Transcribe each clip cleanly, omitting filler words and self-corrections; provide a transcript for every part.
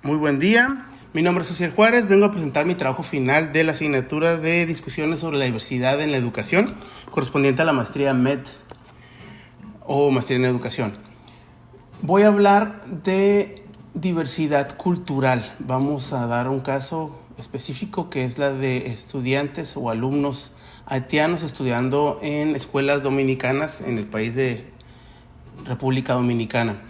Muy buen día, mi nombre es Ociel Juárez, vengo a presentar mi trabajo final de la asignatura de discusiones sobre la diversidad en la educación, correspondiente a la maestría MED o maestría en educación. Voy a hablar de diversidad cultural. Vamos a dar un caso específico que es la de estudiantes o alumnos haitianos estudiando en escuelas dominicanas en el país de República Dominicana.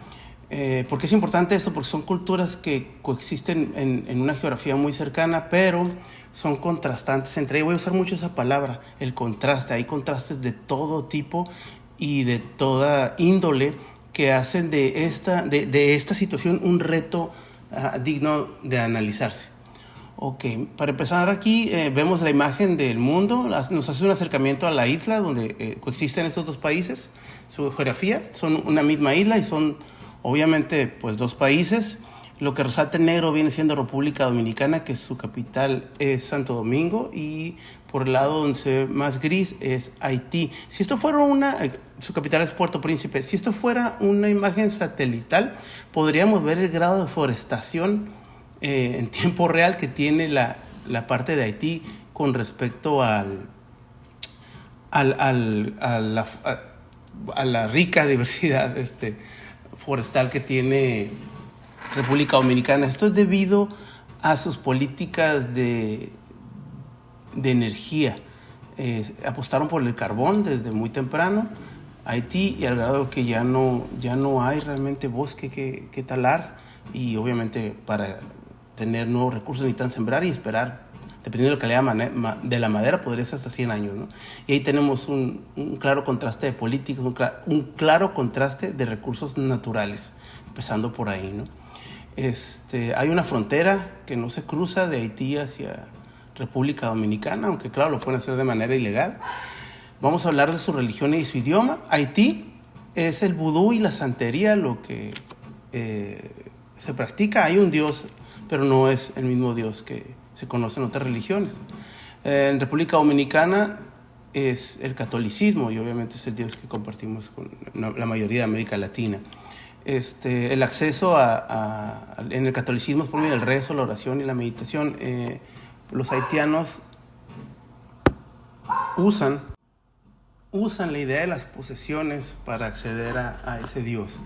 ¿Por qué es importante esto? Porque son culturas que coexisten en una geografía muy cercana, pero son contrastantes entre ellas. Voy a usar mucho esa palabra, el contraste. Hay contrastes de todo tipo y de toda índole que hacen de esta situación un reto digno de analizarse. Ok, para empezar aquí vemos la imagen del mundo, nos hace un acercamiento a la isla donde coexisten estos dos países, su geografía, son una misma isla y son obviamente pues dos países. Lo que resalta en negro viene siendo República Dominicana, que su capital es Santo Domingo, y por el lado donde se ve más gris es Haití. Si esto fuera su capital es Puerto Príncipe, si esto fuera una imagen satelital, podríamos ver el grado de deforestación en tiempo real que tiene la parte de Haití con respecto a la rica diversidad forestal que tiene República Dominicana. Esto es debido a sus políticas de energía. Apostaron por el carbón desde muy temprano Haití, y al grado que ya no hay realmente bosque que talar, y obviamente para tener nuevos recursos necesitan sembrar y esperar, dependiendo de la calidad de la madera, podría ser hasta 100 años, ¿no? Y ahí tenemos un claro contraste de políticas, un claro contraste de recursos naturales, empezando por ahí, ¿no? Hay una frontera que no se cruza de Haití hacia República Dominicana, aunque claro, lo pueden hacer de manera ilegal. Vamos a hablar de su religión y su idioma. Haití es el vudú y la santería lo que se practica. Hay un dios, pero no es el mismo dios que se conoce en otras religiones. En República Dominicana es el catolicismo, y obviamente es el dios que compartimos con la mayoría de América Latina. El acceso en el catolicismo es por medio del rezo, la oración y la meditación. Los haitianos usan la idea de las posesiones para acceder a ese dios.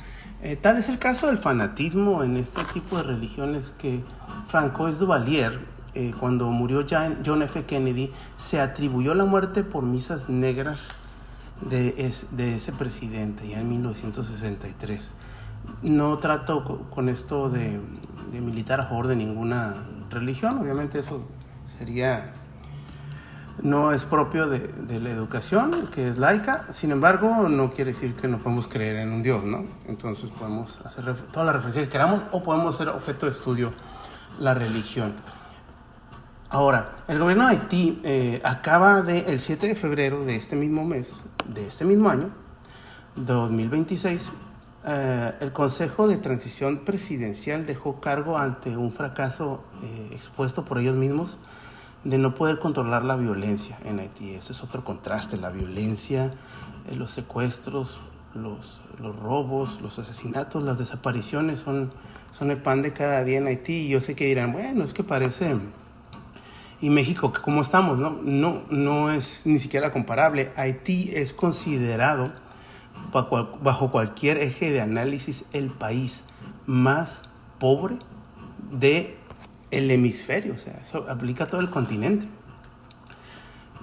Tal es el caso del fanatismo en este tipo de religiones que Francois Duvalier, cuando murió John F. Kennedy, se atribuyó la muerte por misas negras de ese presidente ya en 1963. No trato con esto de militar a favor de ninguna religión, obviamente eso no es propio de la educación, que es laica. Sin embargo, no quiere decir que no podemos creer en un Dios, ¿no? Entonces podemos hacer toda la referencia que queramos, o podemos ser objeto de estudio la religión. Ahora, el gobierno de Haití acaba el 7 de febrero de este mismo mes, de este mismo año, 2026, el Consejo de Transición Presidencial dejó cargo ante un fracaso expuesto por ellos mismos de no poder controlar la violencia en Haití. Ese es otro contraste, la violencia, los secuestros, los robos, los asesinatos, las desapariciones son el pan de cada día en Haití. Y yo sé que dirán, bueno, es que parece... Y México, ¿cómo estamos? No es ni siquiera comparable. Haití es considerado, bajo cualquier eje de análisis, el país más pobre del hemisferio. O sea, eso aplica a todo el continente.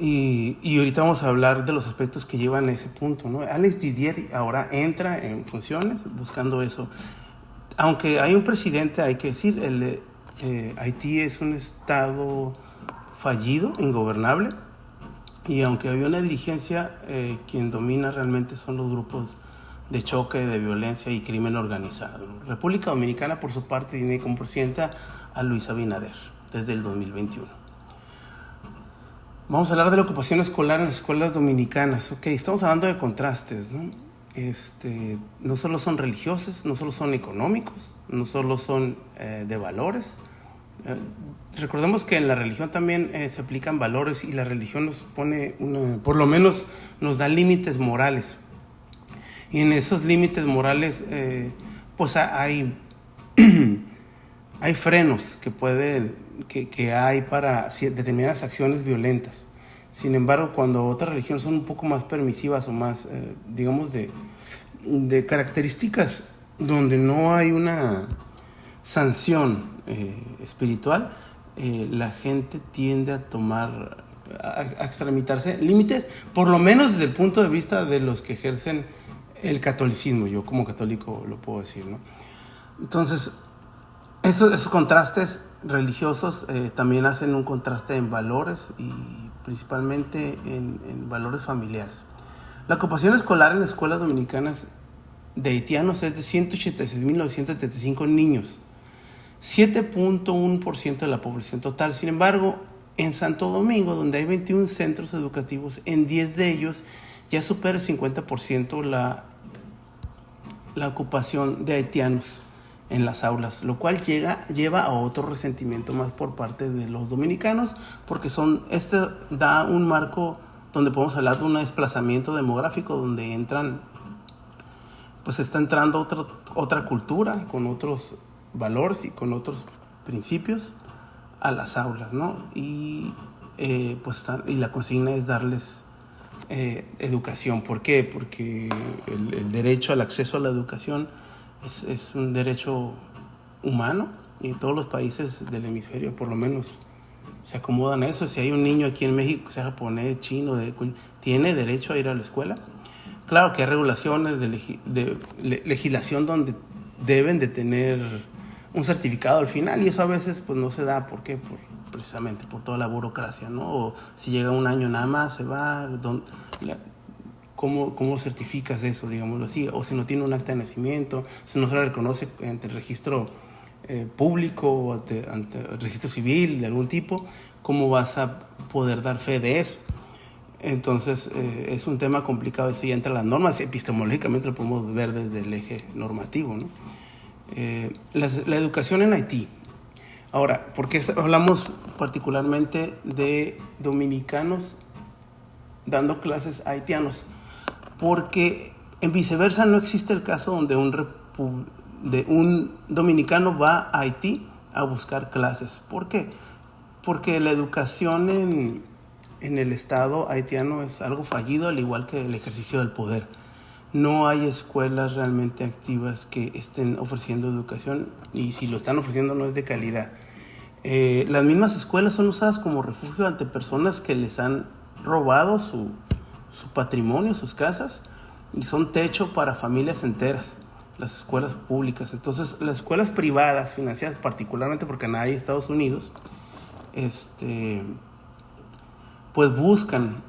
Y ahorita vamos a hablar de los aspectos que llevan a ese punto, ¿no? Alex Didier ahora entra en funciones buscando eso. Aunque hay un presidente, hay que decir, Haití es un estado fallido, ingobernable, y aunque había una dirigencia, quien domina realmente son los grupos de choque, de violencia y crimen organizado. República Dominicana, por su parte, tiene como presidenta a Luis Abinader desde el 2021. Vamos a hablar de la ocupación escolar en las escuelas dominicanas. Ok, estamos hablando de contrastes, ¿no? No solo son religiosos, no solo son económicos, no solo son de valores. Recordemos que en la religión también se aplican valores, y la religión nos pone, por lo menos nos da límites morales. Y en esos límites morales, pues hay hay frenos que hay para determinadas acciones violentas. Sin embargo, cuando otras religiones son un poco más permisivas o más, digamos, de características donde no hay una sanción espiritual, la gente tiende a tomar, a extramitarse límites, por lo menos desde el punto de vista de los que ejercen el catolicismo. Yo como católico lo puedo decir, ¿no? Entonces, esos contrastes religiosos también hacen un contraste en valores y principalmente en valores familiares. La ocupación escolar en escuelas dominicanas de haitianos es de 186.975 niños, 7.1% de la población total. Sin embargo, en Santo Domingo, donde hay 21 centros educativos, en 10 de ellos ya supera el 50% la ocupación de haitianos en las aulas, lo cual lleva a otro resentimiento más por parte de los dominicanos, porque da un marco donde podemos hablar de un desplazamiento demográfico, donde está entrando otra cultura con otros valores y con otros principios a las aulas, ¿no? Y la consigna es darles educación. ¿Por qué? Porque el derecho al acceso a la educación es un derecho humano, y todos los países del hemisferio por lo menos se acomodan a eso. Si hay un niño aquí en México, sea japonés, chino, tiene derecho a ir a la escuela. Claro que hay regulaciones de legislación donde deben de tener un certificado al final, y eso a veces pues no se da. ¿Por qué? Precisamente por toda la burocracia, ¿no? O si llega un año nada más, se va. ¿Cómo certificas eso, digámoslo así? O si no tiene un acta de nacimiento, si no se le reconoce ante el registro público o ante el registro civil de algún tipo, ¿cómo vas a poder dar fe de eso? Entonces es un tema complicado. Eso ya entra en las normas. Epistemológicamente lo podemos ver desde el eje normativo, ¿no? La educación en Haití. Ahora, ¿por qué hablamos particularmente de dominicanos dando clases a haitianos? Porque en viceversa no existe el caso donde un dominicano va a Haití a buscar clases. ¿Por qué? Porque la educación en el Estado haitiano es algo fallido, al igual que el ejercicio del poder. No hay escuelas realmente activas que estén ofreciendo educación, y si lo están ofreciendo no es de calidad. Las mismas escuelas son usadas como refugio ante personas que les han robado su patrimonio, sus casas, y son techo para familias enteras, las escuelas públicas. Entonces, las escuelas privadas financiadas particularmente por Canadá y Estados Unidos, pues buscan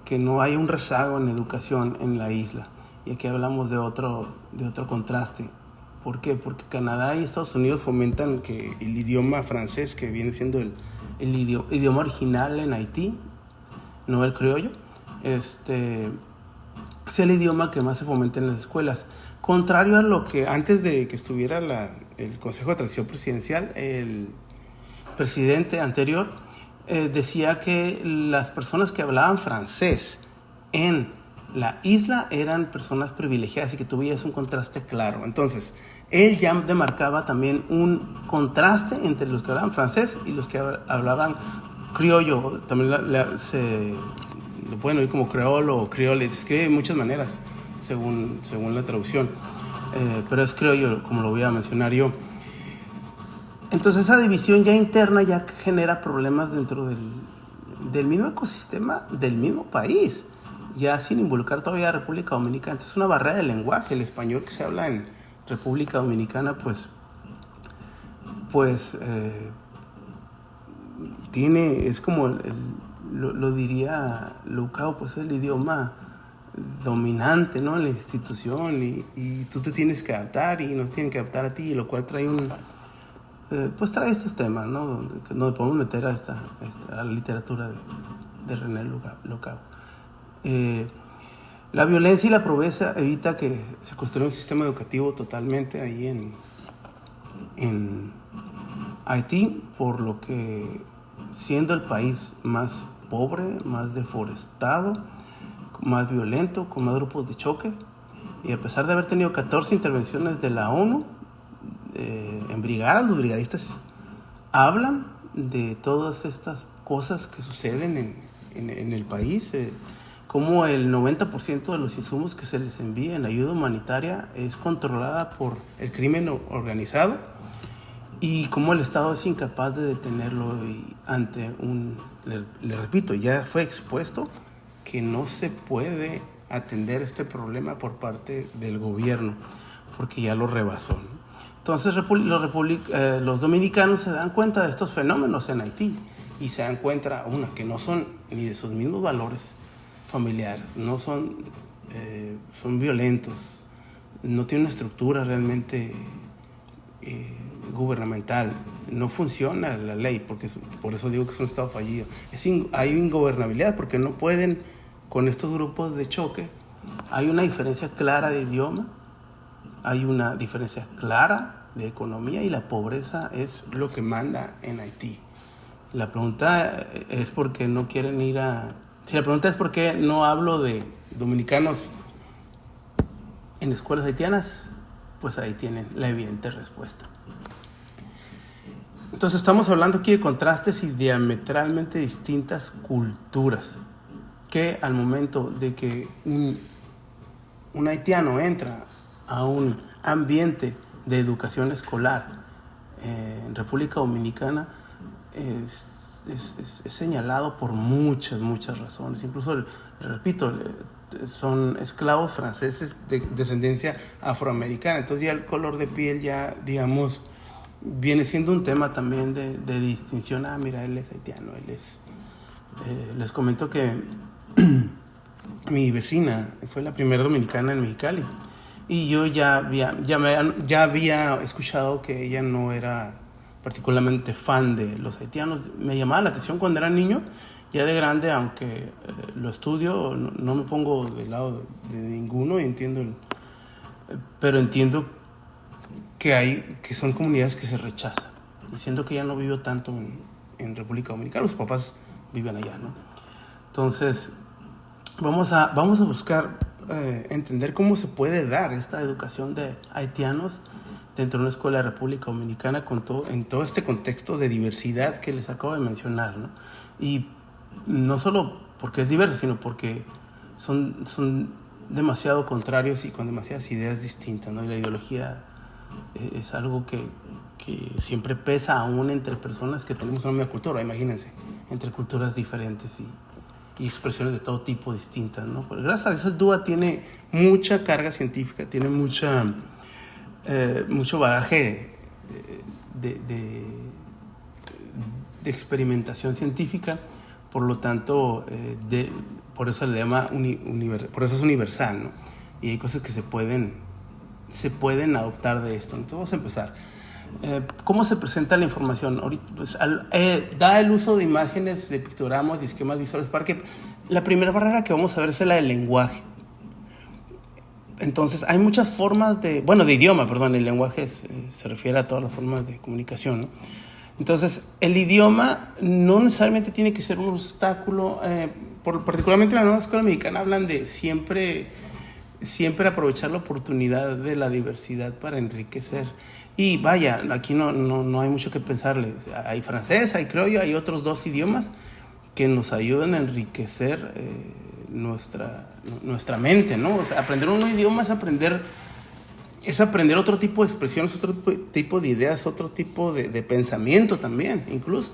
que no haya un rezago en educación en la isla. Y aquí hablamos de otro contraste. ¿Por qué? Porque Canadá y Estados Unidos fomentan que el idioma francés, que viene siendo el idioma original en Haití, no el criollo, es el idioma que más se fomenta en las escuelas. Contrario a lo que antes de que estuviera el Consejo de Transición Presidencial, el presidente anterior decía que las personas que hablaban francés en la isla eran personas privilegiadas, y que tuviese un contraste claro. Entonces, él ya demarcaba también un contraste entre los que hablaban francés y los que hablaban criollo. También lo pueden oír como creolo o criole. Se escribe de muchas maneras según la traducción, pero es criollo, como lo voy a mencionar yo. Entonces, esa división ya interna ya genera problemas dentro del mismo ecosistema del mismo país, ya sin involucrar todavía a República Dominicana. Es una barrera de lenguaje. El español que se habla en República Dominicana es como lo diría Lucao, pues es el idioma dominante, ¿no?, en la institución, y tú te tienes que adaptar y nos tienen que adaptar a ti, lo cual trae trae estos temas, ¿no?, donde podemos meter a la literatura de René Lucao. La violencia y la pobreza evita que se construya un sistema educativo totalmente ahí en Haití, por lo que, siendo el país más pobre, más deforestado, más violento, con más grupos de choque, y a pesar de haber tenido 14 intervenciones de la ONU en brigadas, los brigadistas hablan de todas estas cosas que suceden en el país, como el 90% de los insumos que se les envía en ayuda humanitaria es controlada por el crimen organizado, y cómo el Estado es incapaz de detenerlo ante le repito, ya fue expuesto que no se puede atender este problema por parte del gobierno, porque ya lo rebasó, ¿no? Entonces los dominicanos se dan cuenta de estos fenómenos en Haití y se dan cuenta, que no son ni de sus mismos valores familiares, no son violentos, no tienen una estructura realmente gubernamental, no funciona la ley, porque por eso digo que es un Estado fallido. Hay ingobernabilidad porque no pueden con estos grupos de choque. Hay una diferencia clara de idioma, hay una diferencia clara de economía, y la pobreza es lo que manda en Haití. La pregunta es por qué no quieren ir a... Si la pregunta es por qué no hablo de dominicanos en escuelas haitianas, pues ahí tienen la evidente respuesta. Entonces estamos hablando aquí de contrastes y diametralmente distintas culturas, que al momento de que un haitiano entra a un ambiente de educación escolar en República Dominicana, es señalado por muchas razones. Incluso, repito, son esclavos franceses de descendencia afroamericana. Entonces ya el color de piel ya, digamos, viene siendo un tema también de distinción. Mira, él es haitiano, él es... les comento que mi vecina fue la primera dominicana en Mexicali, y yo ya había escuchado que ella no era particularmente fan de los haitianos. Me llamaba la atención cuando era niño. Ya de grande, aunque lo estudio, no me pongo del lado de ninguno, y pero entiendo que son comunidades que se rechazan. Y siento que ya no vivo tanto en República Dominicana, los papás viven allá, ¿no? Entonces, vamos a buscar entender cómo se puede dar esta educación de haitianos dentro de una escuela de República Dominicana en todo este contexto de diversidad que les acabo de mencionar, ¿no? Y no solo porque es diverso, sino porque son demasiado contrarios y con demasiadas ideas distintas, ¿no? Y la ideología es algo que siempre pesa aún entre personas que tenemos una misma cultura. Imagínense, entre culturas diferentes y expresiones de todo tipo distintas, ¿no? Pero gracias a Dios el DUA tiene mucha carga científica, tiene mucho bagaje de experimentación científica. Por lo tanto, por eso le llama por eso es universal, ¿no? Y hay cosas que se pueden adoptar de esto. Entonces vamos a empezar. ¿Cómo se presenta la información? Ahorita, pues, da el uso de imágenes, de pictogramas y esquemas visuales, para que la primera barrera que vamos a ver es la del lenguaje. Entonces hay muchas formas de idioma, perdón. El lenguaje se refiere a todas las formas de comunicación, ¿no? Entonces, el idioma no necesariamente tiene que ser un obstáculo. Particularmente en la nueva escuela mexicana hablan de siempre aprovechar la oportunidad de la diversidad para enriquecer. Y vaya, aquí no hay mucho que pensarle. Hay francés, hay criollo, hay otros 2 idiomas que nos ayudan a enriquecer nuestra mente, ¿no? O sea, aprender un idioma es aprender otro tipo de expresiones, otro tipo de ideas, otro tipo de pensamiento también, incluso.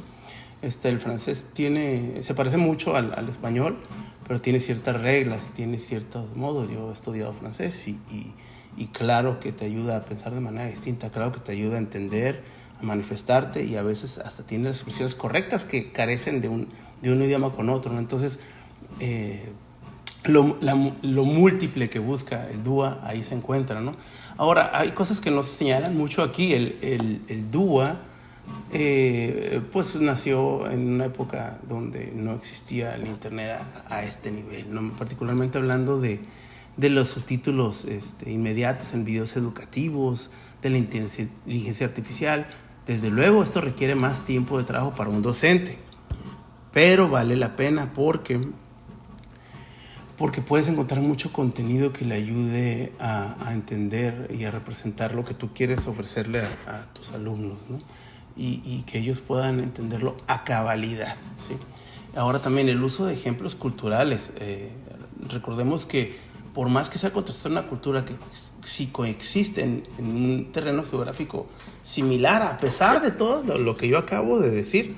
El francés se parece mucho al español, pero tiene ciertas reglas, tiene ciertos modos. Yo he estudiado francés y claro que te ayuda a pensar de manera distinta, claro que te ayuda a entender, a manifestarte, y a veces hasta tiene las expresiones correctas que carecen de un idioma con otro, ¿no? Entonces, lo múltiple que busca el DUA ahí se encuentra, ¿no? Ahora, hay cosas que nos señalan mucho aquí. El DUA pues nació en una época donde no existía el internet a este nivel, ¿no? Particularmente hablando de los subtítulos inmediatos en videos educativos, de la inteligencia artificial. Desde luego esto requiere más tiempo de trabajo para un docente, pero vale la pena porque porque puedes encontrar mucho contenido que le ayude a entender y a representar lo que tú quieres ofrecerle a tus alumnos, ¿no? Y que ellos puedan entenderlo a cabalidad, ¿sí? Ahora también el uso de ejemplos culturales. Recordemos que por más que sea contrastar una cultura que si coexiste en un terreno geográfico similar, a pesar de todo lo que yo acabo de decir,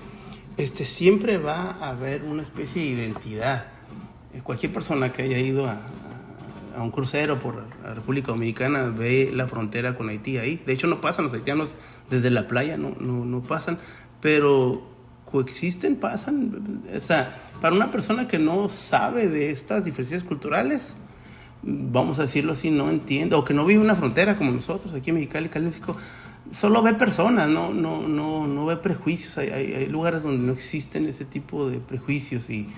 siempre va a haber una especie de identidad. Cualquier persona que haya ido a un crucero por la República Dominicana ve la frontera con Haití ahí. De hecho no pasan los haitianos desde la playa, no pasan, pero coexisten, pasan. O sea, para una persona que no sabe de estas diferencias culturales, vamos a decirlo así, no entiende, o que no vive una frontera como nosotros aquí en Mexicali, Jalisco, solo ve personas, no ve prejuicios. Hay lugares donde no existen ese tipo de prejuicios, y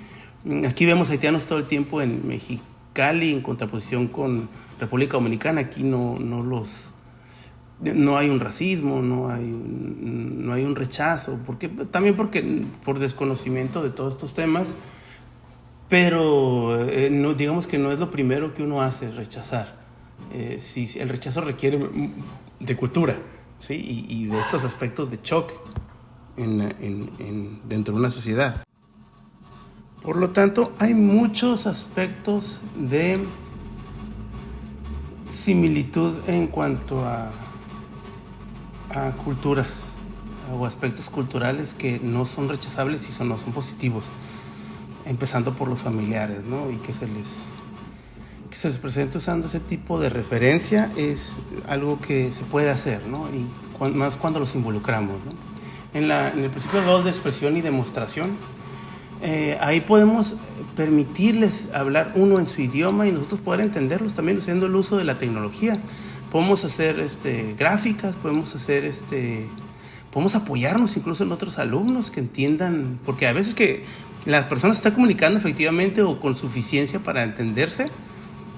aquí vemos haitianos todo el tiempo en Mexicali en contraposición con República Dominicana. Aquí no hay un racismo, no hay un rechazo, también porque por desconocimiento de todos estos temas. Pero no, digamos que no es lo primero que uno hace, rechazar. Sí, el rechazo requiere de cultura, ¿sí? y de estos aspectos de choque dentro de una sociedad. Por lo tanto, hay muchos aspectos de similitud en cuanto a culturas o aspectos culturales que no son rechazables y no son positivos. Empezando por los familiares, ¿no? Y que se les presente usando ese tipo de referencia es algo que se puede hacer, ¿no? Y más cuando los involucramos, ¿no? En el principio 2 de expresión y demostración, ahí podemos permitirles hablar uno en su idioma y nosotros poder entenderlos también usando el uso de la tecnología. Podemos hacer gráficas, podemos apoyarnos incluso en otros alumnos que entiendan, porque a veces que la persona se está comunicando efectivamente o con suficiencia para entenderse,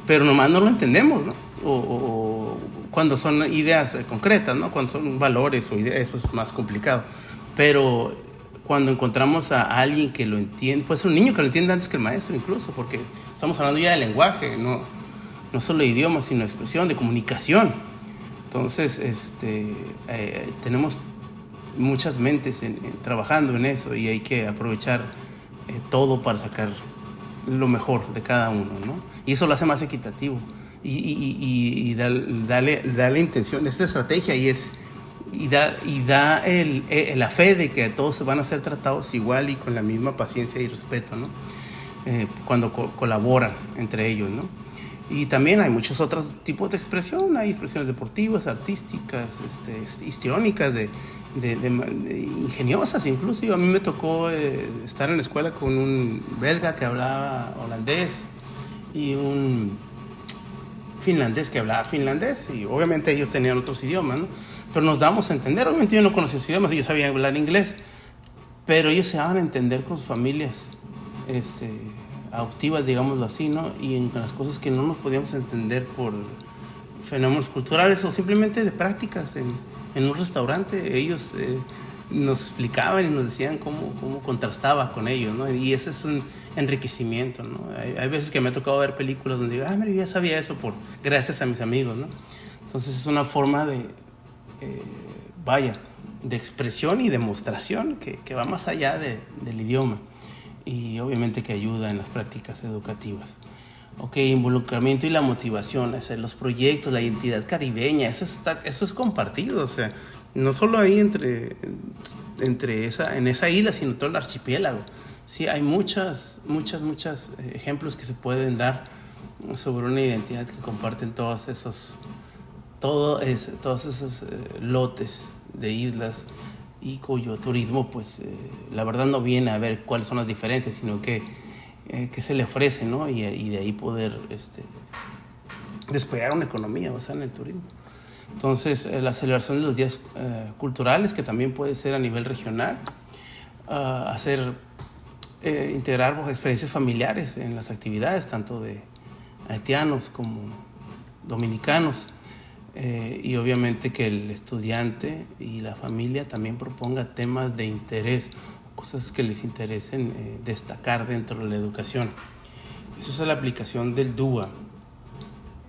pero nomás no lo entendemos, ¿no? O cuando son ideas concretas, ¿no? Cuando son valores o ideas, eso es más complicado. Pero cuando encontramos a alguien que lo entiende, puede ser un niño que lo entienda antes que el maestro incluso, porque estamos hablando ya de lenguaje, no solo de idioma, sino de expresión, de comunicación. Entonces, tenemos muchas mentes trabajando en eso, y hay que aprovechar todo para sacar lo mejor de cada uno, ¿no? Y eso lo hace más equitativo y darle intención. Es la estrategia y da la fe de que todos van a ser tratados igual y con la misma paciencia y respeto, ¿no? Cuando colaboran entre ellos, ¿no? Y también hay muchos otros tipos de expresión. Hay expresiones deportivas, artísticas, histriónicas, de ingeniosas incluso. A mí me tocó estar en la escuela con un belga que hablaba holandés y un finlandés que hablaba finlandés, y obviamente ellos tenían otros idiomas, ¿no? Pero nos damos a entender. Obviamente yo no conocía sus idiomas, ellos sabían hablar inglés, pero ellos se daban a entender con sus familias adoptivas, digámoslo así, ¿no? Y en las cosas que no nos podíamos entender por fenómenos culturales o simplemente de prácticas en un restaurante, ellos nos explicaban y nos decían cómo contrastaba con ellos, ¿no? Y ese es un enriquecimiento, ¿no? Hay veces que me ha tocado ver películas donde digo, mira, ya sabía eso gracias a mis amigos, ¿no? Entonces es una forma de expresión y demostración que va más allá del idioma, y obviamente que ayuda en las prácticas educativas. Involucramiento y la motivación, los proyectos, la identidad caribeña, eso es compartido, o sea, no solo ahí en esa isla, sino todo el archipiélago. Sí, hay muchos ejemplos que se pueden dar sobre una identidad que comparten todos esos lotes de islas, y cuyo turismo, pues, la verdad no viene a ver cuáles son las diferencias, sino que se le ofrece, ¿no? Y de ahí poder despegar una economía basada en el turismo. Entonces, la celebración de los días culturales, que también puede ser a nivel regional, integrar experiencias familiares en las actividades, tanto de haitianos como dominicanos, y obviamente que el estudiante y la familia también proponga temas de interés, cosas que les interesen destacar dentro de la educación. Eso es la aplicación del DUA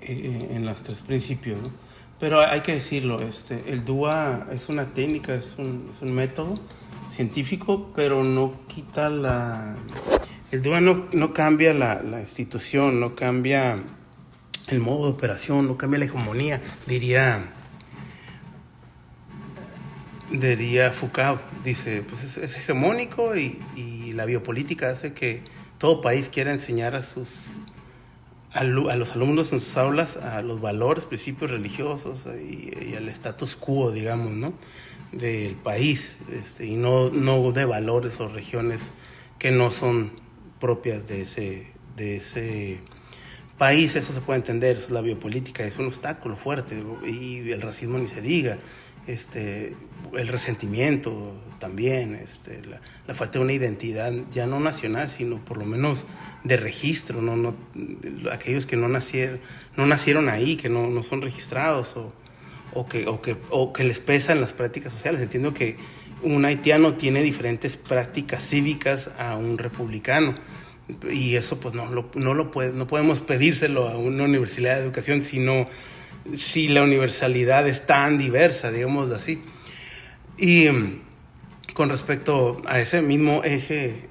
en los 3 principios, ¿no? Pero hay que decirlo, el DUA es una técnica, es un método científico, pero no quita el DUA no cambia la institución, no cambia el modo de operación, no cambia la hegemonía, diría Foucault. Dice, pues es hegemónico y la biopolítica hace que todo país quiera enseñar a los alumnos en sus aulas a los valores, principios religiosos y al status quo, digamos, ¿no? Del país, y no de valores o regiones que no son propias de ese país. Eso se puede entender, eso es la biopolítica, es un obstáculo fuerte, y el racismo ni se diga, el resentimiento también, la falta de una identidad ya no nacional, sino por lo menos de registro, aquellos que no nacieron ahí, que no son registrados o que les pesan las prácticas sociales. Entiendo que un haitiano tiene diferentes prácticas cívicas a un republicano, y eso pues no podemos pedírselo a una universidad de educación, sino si la universalidad es tan diversa, digámoslo así. Y con respecto a ese mismo eje,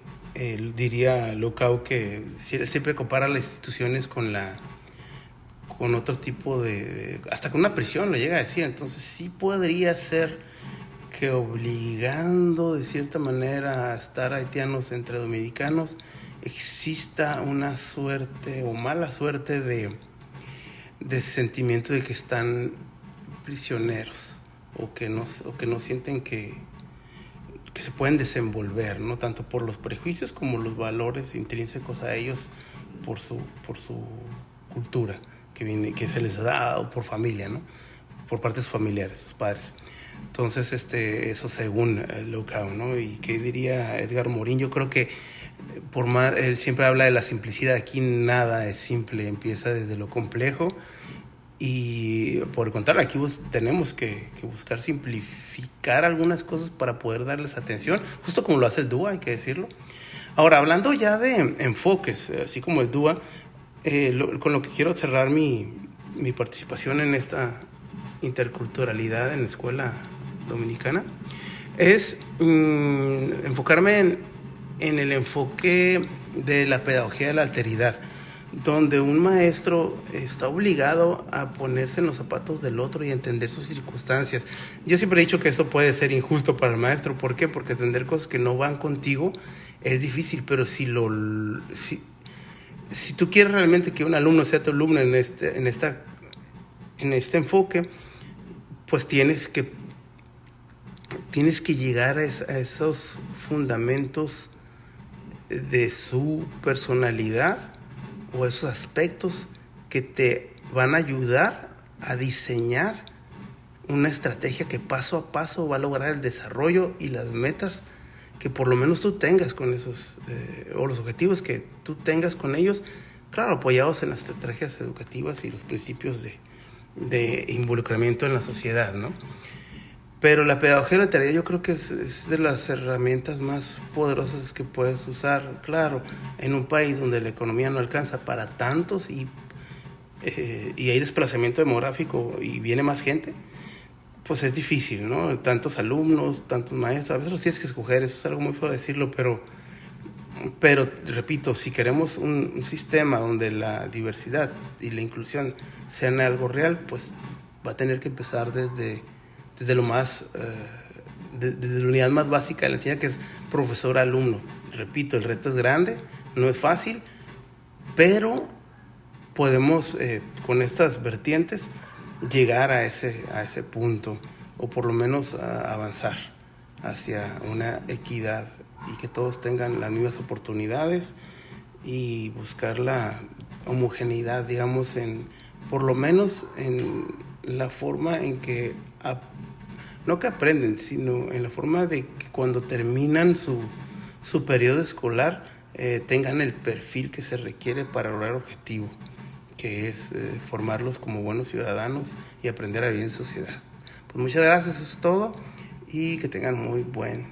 diría Lukau que siempre compara las instituciones con otro tipo hasta con una prisión, lo llega a decir. Entonces sí podría ser que obligando de cierta manera a estar haitianos entre dominicanos exista una suerte o mala suerte de sentimiento de que están prisioneros o que no sienten que se pueden desenvolver, ¿no? Tanto por los prejuicios como los valores intrínsecos a ellos por su cultura que se les ha dado por familia, ¿no? Por parte de sus familiares, sus padres. Entonces, eso según Lukau, ¿no? Y qué diría Edgar Morin, yo creo que él siempre habla de la simplicidad. Aquí nada es simple, empieza desde lo complejo, y por el contrario, aquí tenemos que buscar simplificar algunas cosas para poder darles atención, justo como lo hace el DUA, hay que decirlo. Ahora, hablando ya de enfoques, así como el DUA, con lo que quiero cerrar mi participación en esta interculturalidad en la escuela dominicana, es enfocarme en el enfoque de la pedagogía de la alteridad, donde un maestro está obligado a ponerse en los zapatos del otro y a entender sus circunstancias. Yo siempre he dicho que eso puede ser injusto para el maestro. ¿Por qué? Porque entender cosas que no van contigo es difícil, pero si tú quieres realmente que un alumno sea tu alumno en este enfoque, pues tienes que llegar a esos fundamentos de su personalidad o esos aspectos que te van a ayudar a diseñar una estrategia que paso a paso va a lograr el desarrollo y las metas que por lo menos tú tengas con esos, o los objetivos que tú tengas con ellos, claro, apoyados en las estrategias educativas y los principios de involucramiento en la sociedad, ¿no? Pero la pedagogía de la alteridad yo creo que es de las herramientas más poderosas que puedes usar. Claro, en un país donde la economía no alcanza para tantos y hay desplazamiento demográfico y viene más gente, pues es difícil, ¿no? Tantos alumnos, tantos maestros, a veces los tienes que escoger, eso es algo muy feo decirlo, pero repito, si queremos un sistema donde la diversidad y la inclusión sean algo real, pues va a tener que empezar desde lo más, desde la unidad más básica de la enseñanza, que es profesor-alumno. Repito, el reto es grande, no es fácil, pero podemos con estas vertientes llegar a ese punto, o por lo menos avanzar hacia una equidad y que todos tengan las mismas oportunidades y buscar la homogeneidad, digamos, por lo menos en la forma en que no que aprenden, sino en la forma de que cuando terminan su periodo escolar tengan el perfil que se requiere para lograr el objetivo, que es formarlos como buenos ciudadanos y aprender a vivir en sociedad. Pues muchas gracias, eso es todo, y que tengan muy buen